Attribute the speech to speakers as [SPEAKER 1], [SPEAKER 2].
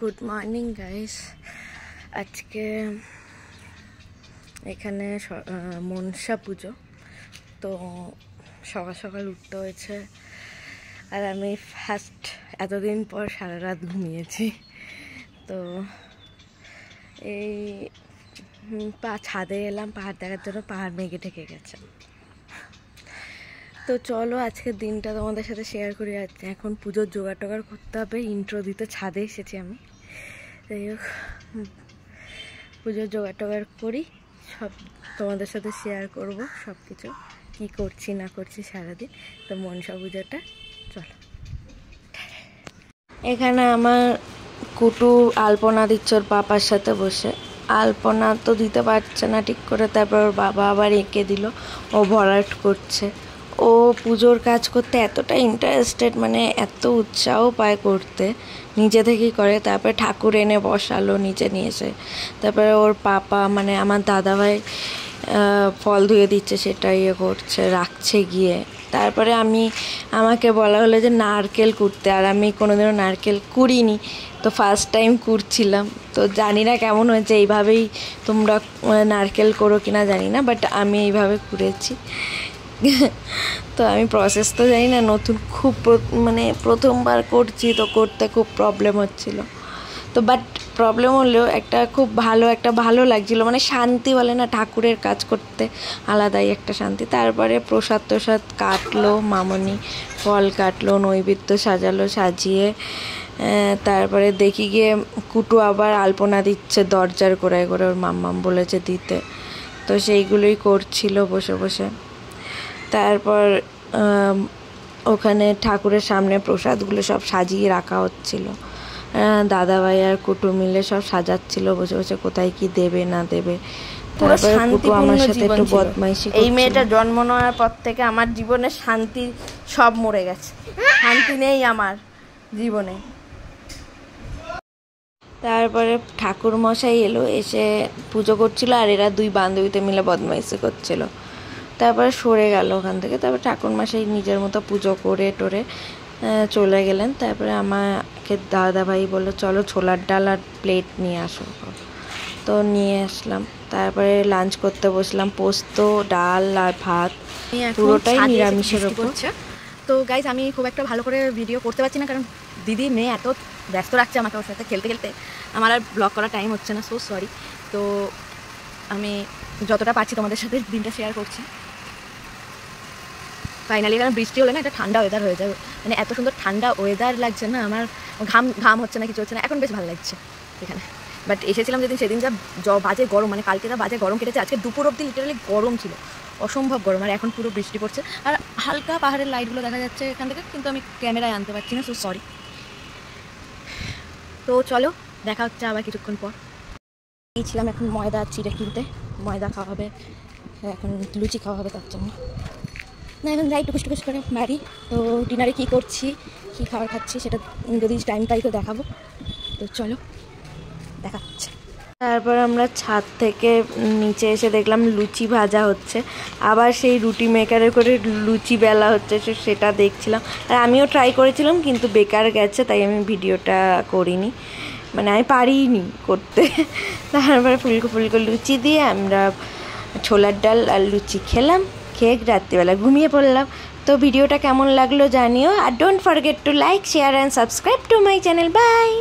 [SPEAKER 1] Good morning guys. আজকে এখানে মনসা পুজো, তো সকাল সকাল উঠতে হয়েছে। আর আমি ফার্স্ট এতদিন পর সারা রাত ঘুমিয়েছি। তো এই ছাদে এলাম পাহাড় দেখার জন্য, পাহাড় মেঘে ঢেকে গেছে। তো চলো আজকের দিনটা তোমাদের সাথে শেয়ার করি। এখন পুজোর জোগাড় টোগাড় করতে হবে, ইন্ট্রো দিতে ছাদে এসেছি আমি। যাই হোক, পুজোর জোগাড় টোগাড় করি, সব তোমাদের সাথে শেয়ার করব, সব কিছু কী করছি না করছি সারাদিন। তো মনসা পুজোটা চলো। এখানে আমার কুটু আলপনা দিচ্ছে ওর পাপার সাথে বসে। আলপনা তো দিতে পারছে না ঠিক করে, তারপর ওর বাবা আবার এঁকে দিল, ও ভরাট করছে। ও পুজোর কাজ করতে এতটা ইন্টারেস্টেড, মানে এত উৎসাহ পায় করতে, নিজে থেকেই করে। তারপরে ঠাকুর এনে বসালো নিচে নিয়ে এসে। তারপরে ওর পাপা মানে আমার দাদাভাই ফল ধুয়ে দিচ্ছে, সেটা ইয়ে করছে, রাখছে গিয়ে। তারপরে আমাকে বলা হলো যে নারকেল কুড়তে, আর আমি কোনোদিনও নারকেল কুড়িনি, তো ফার্স্ট টাইম কুড়ছিলাম। তো জানি না কেমন হয়েছে, এইভাবেই তোমরা নারকেল করো কিনা জানি না, বাট আমি এইভাবে কুড়েছি। তো আমি প্রসেস তো জানি না, নতুন খুব মানে প্রথমবার করছি, তো করতে খুব প্রবলেম হচ্ছিল। তো বাট প্রবলেম হলেও খুব ভালো লাগছিলো, মানে শান্তি বলে না, ঠাকুরের কাজ করতে আলাদাই একটা শান্তি। তারপরে প্রসাদ কাটলো মামনি, ফল কাটলো, নৈবেদ্য সাজালো, সাজিয়ে তারপরে দেখি গিয়ে কুটু আবার আলপনা দিচ্ছে দরজার গোড়ায় করে, ওর মাম্মাম বলেছে দিতে, তো সেইগুলোই করছিল বসে বসে। তারপর ওখানে ঠাকুরের সামনে প্রসাদগুলো সব সাজিয়ে রাখা হচ্ছিল। দাদাভাই আর কুটু মিলে সব সাজাচ্ছিল বসে বসে, কোথায় কি দেবে না দেবে। তারপরে কুটু আমার সাথে একটু বদমাইশি। এই মেয়েটা জন্ম নেওয়ার পর থেকে আমার জীবনে শান্তি সব মরে গেছে, শান্তি নেই আমার জীবনে। তারপরে ঠাকুর মশাই এলো, এসে পুজো করছিল, আর এরা দুই বান্ধবীতে মিলে বদমাইশি করছিল। তারপরে সরে গেল ওখান থেকে। তারপর ঠাকুরমশাই নিজের মতো পুজো করে টোরে চলে গেলেন। তারপরে আমাকে দাদাভাই বললো চলো ছোলার ডাল আর প্লেট নিয়ে আসো, তো নিয়ে আসলাম। তারপরে লাঞ্চ করতে বসলাম, পোস্ত, ডাল আর ভাত, পুরোটাই নিরামিষের ওপর।
[SPEAKER 2] তো গাইজ আমি খুব একটা ভালো করে ভিডিও করতে পারছি না, কারণ দিদি মেয়ে এত ব্যস্ত রাখছে আমাকে, ওর সাথে খেলতে খেলতে আমার আর ব্লগ করার টাইম হচ্ছে না, সো সরি। তো আমি যতটা পারছি তোমাদের সাথে দিনটা শেয়ার করছি। ফাইনালি কারণ বৃষ্টি হলে না একটা ঠান্ডা ওয়েদার হয়ে যায়, মানে এত সুন্দর ঠান্ডা ওয়েদার লাগছে না আমার, ঘাম হচ্ছে না, কিছু হচ্ছে না, এখন বেশ ভালো লাগছে এখানে। বাট এসেছিলাম যেদিন, সেদিন যা বাজে গরম, মানে কালকে যা বাজে গরম কেটেছে, আজকে দুপুর অবধি লিটারালি গরম ছিল, অসম্ভব গরম। আর এখন পুরো বৃষ্টি পড়ছে, আর হালকা পাহাড়ের লাইটগুলো দেখা যাচ্ছে এখান থেকে, কিন্তু আমি ক্যামেরায় আনতে পারছি না, সো সরি। তো চলো দেখা হচ্ছে আবার কিছুক্ষণ পর। গিয়েছিলাম এখন ময়দা চিড়ে কিনতে, ময়দা খাওয়া হবে, এখন লুচি খাওয়া হবে, তার জন্য না এখন যাই টুকুস টুকুস করে বাড়ি। তো ডিনারে কী করছি, কী খাবার খাচ্ছি, সেটা যদি টাইম পাই তো দেখাবো। তো চলো দেখা হচ্ছে।
[SPEAKER 1] তারপর আমরা ছাদ থেকে নিচে এসে দেখলাম লুচি ভাজা হচ্ছে, আবার সেই রুটি মেকারে করে লুচি বেলা হচ্ছে, সেটা দেখছিলাম। আর আমিও ট্রাই করেছিলাম, কিন্তু বেকার গেছে, তাই আমি ভিডিওটা করিনি, মানে আমি পারিনি করতে। তারপরে ফুলকো ফুলকো লুচি দিয়ে আমরা ছোলার ডাল আর লুচি খেলাম, খেয়ে রাত্রিবেলা ঘুমিয়ে পড়লাম। তো ভিডিওটা কেমন লাগলো জানিও, আর don't forget to like, share and subscribe to my channel. By.